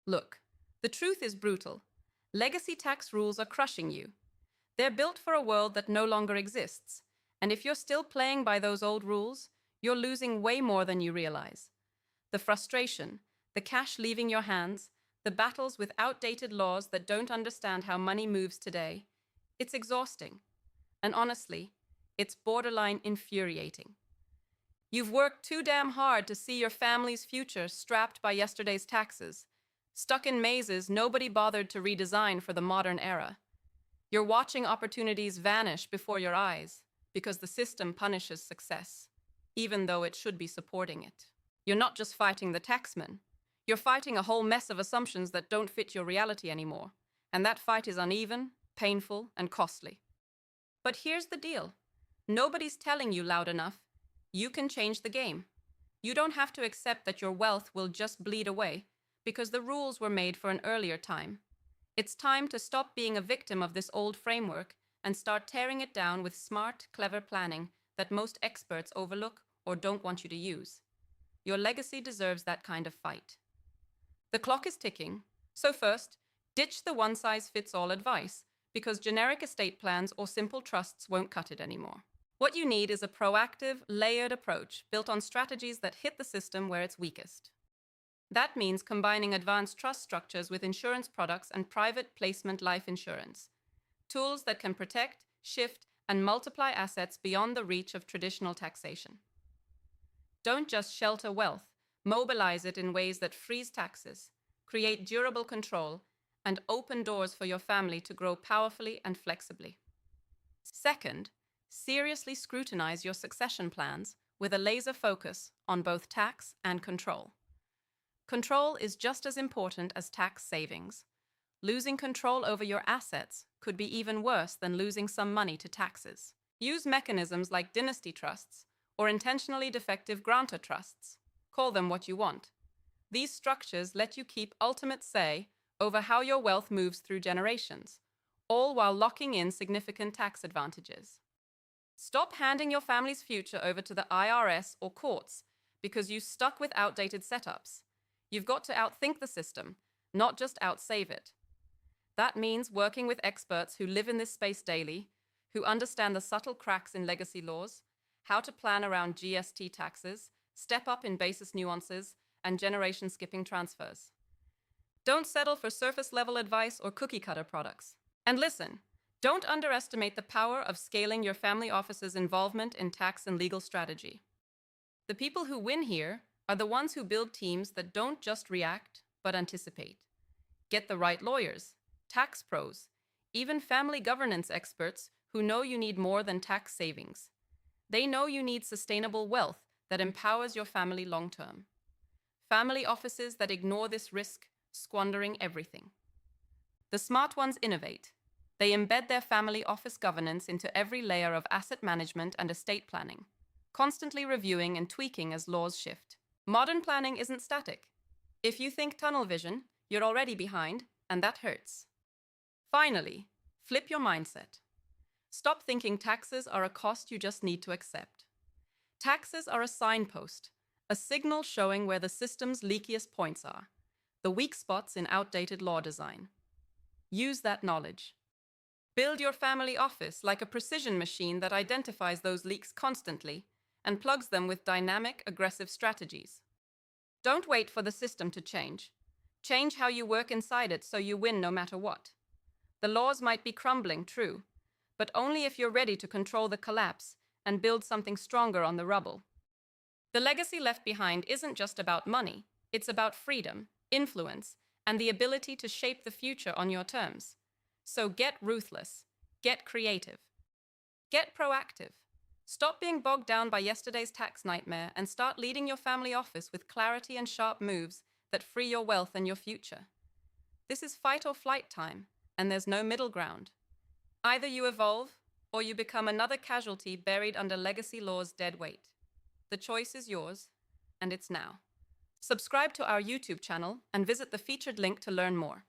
Look, the truth is brutal. Legacy tax rules are crushing you. They're built for a world that no longer exists, and if you're still playing by those old rules, you're losing way more than you realize. The frustration, the cash leaving your hands, the battles with outdated laws that don't understand how money moves today, it's exhausting. And honestly, it's borderline infuriating. You've worked too damn hard to see your family's future strapped by yesterday's taxes, stuck in mazes nobody bothered to redesign for the modern era. You're watching opportunities vanish before your eyes because the system punishes success, even though it should be supporting it. You're not just fighting the taxman. You're fighting a whole mess of assumptions that don't fit your reality anymore, and that fight is uneven, painful, and costly. But here's the deal. Nobody's telling you loud enough. You can change the game. You don't have to accept that your wealth will just bleed away because the rules were made for an earlier time. It's time to stop being a victim of this old framework and start tearing it down with smart, clever planning that most experts overlook or don't want you to use. Your legacy deserves that kind of fight. The clock is ticking, so first, ditch the one-size-fits-all advice because generic estate plans or simple trusts won't cut it anymore. What you need is a proactive, layered approach built on strategies that hit the system where it's weakest. That means combining advanced trust structures with insurance products and private placement life insurance, tools that can protect, shift, and multiply assets beyond the reach of traditional taxation. Don't just shelter wealth, mobilize it in ways that freeze taxes, create durable control, and open doors for your family to grow powerfully and flexibly. Second, seriously scrutinize your succession plans with a laser focus on both tax and control. Control is just as important as tax savings. Losing control over your assets could be even worse than losing some money to taxes. Use mechanisms like dynasty trusts or intentionally defective grantor trusts. Call them what you want. These structures let you keep ultimate say over how your wealth moves through generations, all while locking in significant tax advantages. Stop handing your family's future over to the IRS or courts because you stuck with outdated setups. You've got to outthink the system, not just outsave it. That means working with experts who live in this space daily, who understand the subtle cracks in legacy laws, how to plan around GST taxes, step up in basis nuances, and generation-skipping transfers. Don't settle for surface-level advice or cookie-cutter products. And listen, don't underestimate the power of scaling your family office's involvement in tax and legal strategy. The people who win here are the ones who build teams that don't just react, but anticipate. Get the right lawyers, tax pros, even family governance experts who know you need more than tax savings. They know you need sustainable wealth that empowers your family long-term. Family offices that ignore this risk squandering everything. The smart ones innovate. They embed their family office governance into every layer of asset management and estate planning, constantly reviewing and tweaking as laws shift. Modern planning isn't static. If you think tunnel vision, you're already behind, and that hurts. Finally, flip your mindset. Stop thinking taxes are a cost you just need to accept. Taxes are a signpost, a signal showing where the system's leakiest points are, the weak spots in outdated law design. Use that knowledge. Build your family office like a precision machine that identifies those leaks constantly and plugs them with dynamic, aggressive strategies. Don't wait for the system to change. Change how you work inside it so you win no matter what. The laws might be crumbling, true, but only if you're ready to control the collapse and build something stronger on the rubble. The legacy left behind isn't just about money. It's about freedom, influence, and the ability to shape the future on your terms. So get ruthless, get creative, get proactive. Stop being bogged down by yesterday's tax nightmare and start leading your family office with clarity and sharp moves that free your wealth and your future. This is fight or flight time, and there's no middle ground. Either you evolve or you become another casualty buried under legacy law's dead weight. The choice is yours, and it's now. Subscribe to our YouTube channel and visit the featured link to learn more.